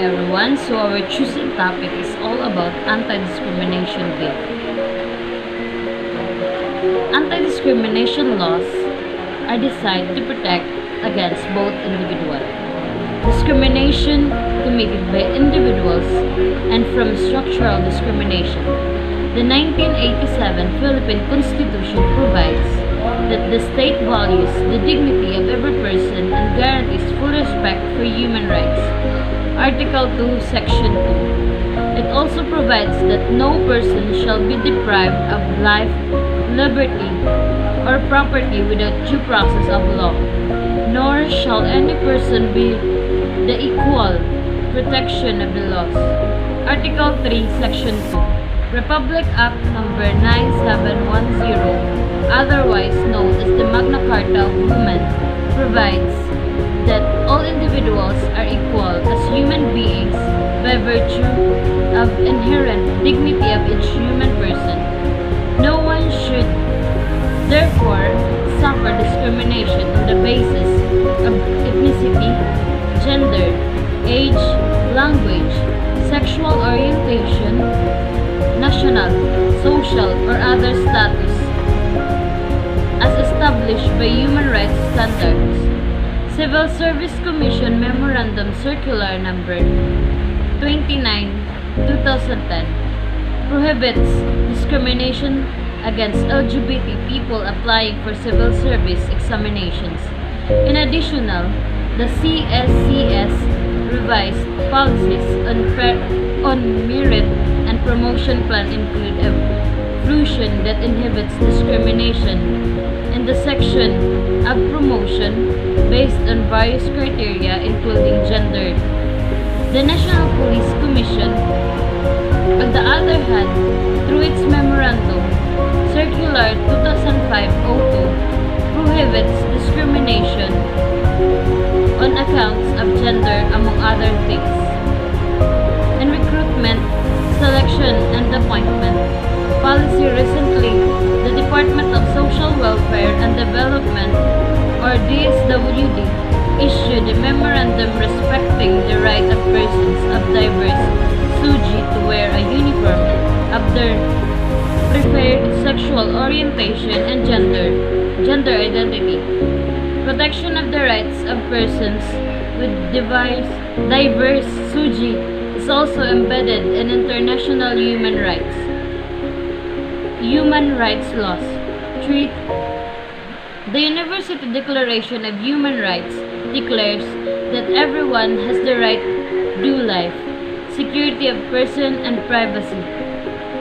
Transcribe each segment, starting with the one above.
everyone. So our choosing topic is all about anti-discrimination bill. Anti-discrimination laws are designed to protect against both individual discrimination committed by individuals and from structural discrimination. The 1987 Philippine Constitution provides that the state values the dignity of every person and guarantees full respect for human rights. Article 2, Section 2. It also provides that no person shall be deprived of life, liberty, or property without due process of law, nor shall any person be the equal protection of the laws. Article 3, Section 2. Republic Act Number 9710, otherwise known as the Magna Carta of Women, provides that all individuals are equal as human beings by virtue of inherent dignity of each human person. No one should therefore suffer discrimination on the basis of ethnicity, gender, age, language, sexual orientation, national, social, or other status as established by human rights standards. Civil Service Commission Memorandum Circular Number 29, 2010 prohibits discrimination against LGBT people applying for civil service examinations. In addition, the CSCS revised policies on merit and promotion plan include a exclusion that inhibits discrimination in the section of promotion based on various criteria including gender. The National Police Commission, on the other hand, through its memorandum, Circular 2005-02, prohibits discrimination on accounts of gender among other things. In recruitment, selection, and appointment policy recently, the Department of Social Welfare and Development, or DSWD, issued a memorandum respecting the right of persons of diverse SUGI to wear a uniform of their preferred sexual orientation and gender identity. Protection of the rights of persons with diverse SUGI is also embedded in international human rights laws. 3. The Universal Declaration of Human Rights declares that everyone has the right to life, security of person and privacy,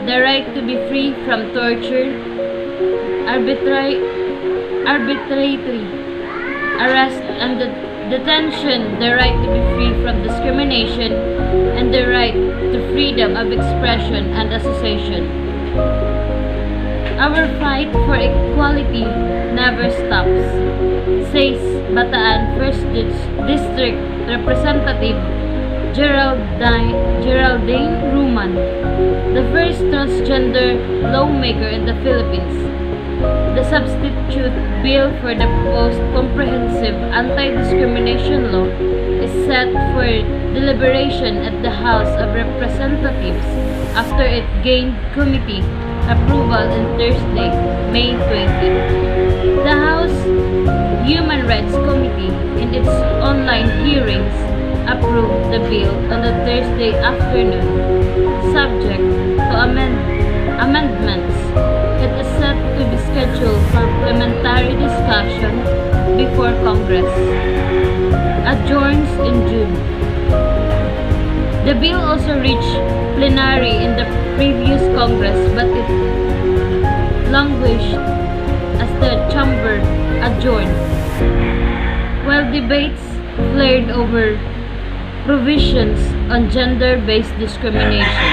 the right to be free from torture, arbitrary arrest and detention, the right to be free from discrimination, and the right to freedom of expression and association. Our fight for equality never stops, says Bataan 1st District Representative Geraldine Ruman, the first transgender lawmaker in the Philippines. The substitute bill for the proposed comprehensive anti-discrimination law is set for deliberation at the House of Representatives after it gained committee approval on Thursday, May 20. The House Human Rights Committee, in its online hearings, approved the bill on the Thursday afternoon, subject to amendments. It is set to be scheduled for parliamentary discussion before Congress adjourns in June. The bill also reached plenary in the previous Congress, but it languished as the chamber adjourned. While debates flared over provisions on gender-based discrimination,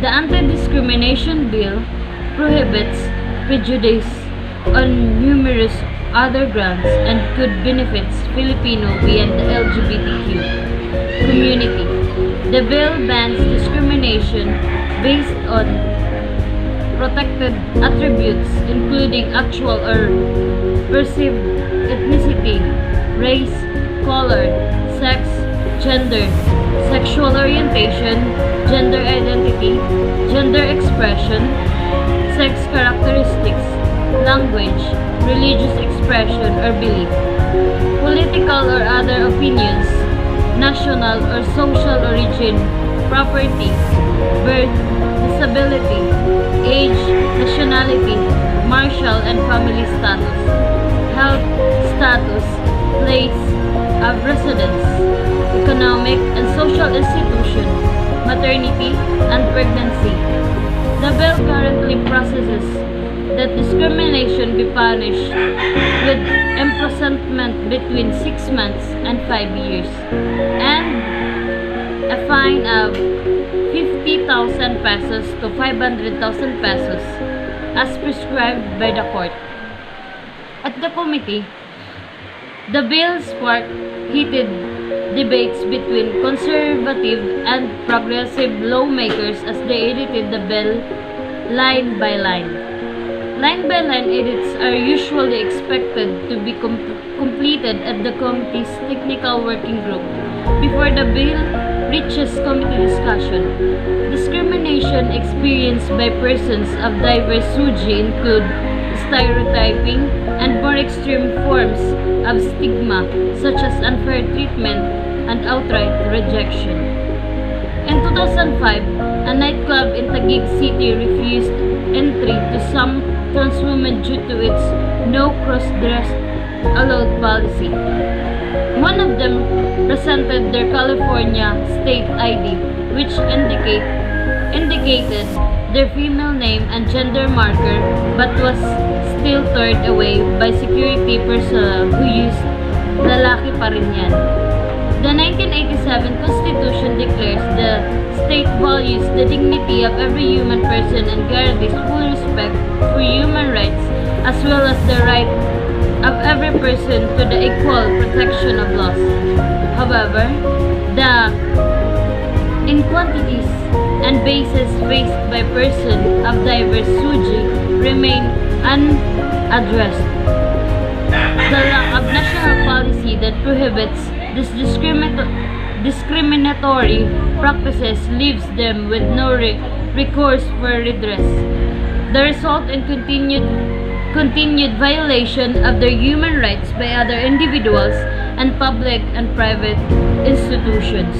the Anti-Discrimination Bill prohibits prejudice on numerous other grounds and could benefit Filipino beyond the LGBTQ community. The bill bans discrimination based on protected attributes including actual or perceived ethnicity, race, color, sex, gender, sexual orientation, gender identity, gender expression, sex characteristics, language, religious expression or belief, political or other opinions, national or social origin, property, birth, disability, age, nationality, marital and family status, health status, place of residence, economic and social institution, maternity and pregnancy. The bill currently processes that discrimination be punished with imprisonment between 6 months and 5 years and a fine of 50,000 pesos to 500,000 pesos as prescribed by the court. At the committee, the bill sparked heated debates between conservative and progressive lawmakers as they edited the bill line by line. Line by line edits are usually expected to be completed at the committee's technical working group before the bill reaches committee discussion. Discrimination experienced by persons of diverse suji include stereotyping and more extreme forms of stigma such as unfair treatment and outright rejection. In 2005, a nightclub in Taguig City refused entry to some trans women due to its no cross-dress allowed policy. One of them presented their California state ID, which indicated their female name and gender marker, but was still turned away by security personnel who used lalaki pa rin yan. The 1987 Constitution declares the state values the dignity of every human person and guarantees full respect for human rights as well as the right of every person to the equal protection of laws. However, the inequalities and bases faced by persons of diverse suji remain unaddressed. The lack of national policy that prohibits these discriminatory practices leaves them with no recourse for redress. The result in continued violation of their human rights by other individuals and public and private institutions.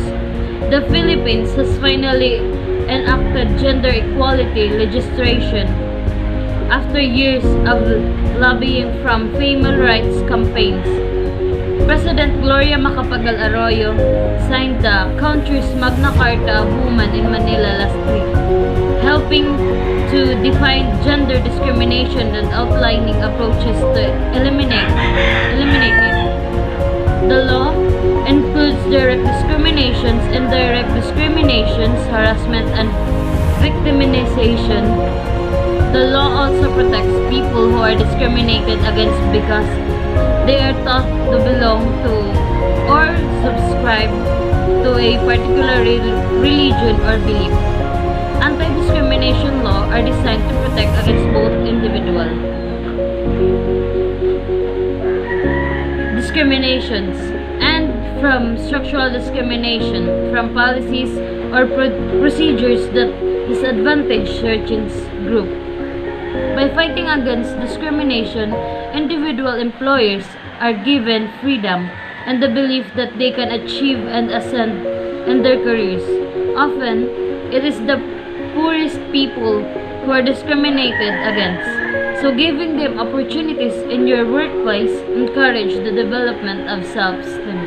The Philippines has finally enacted gender equality legislation after years of lobbying from female rights campaigns. President Gloria Macapagal Arroyo signed the country's Magna Carta of Women in Manila last week, helping to define gender discrimination and outlining approaches to eliminate it. The law includes direct discriminations, indirect discriminations, harassment, and victimization. The law also protects people who are discriminated against because they are thought to belong to or subscribe to a particular religion or belief. Anti-discrimination laws are designed to protect against both individual discriminations and from structural discrimination from policies or procedures that disadvantage certain group. By fighting against discrimination, individual employers are given freedom and the belief that they can achieve and ascend in their careers. Often, it is the poorest people who are discriminated against. So giving them opportunities in your workplace encourage the development of self-esteem.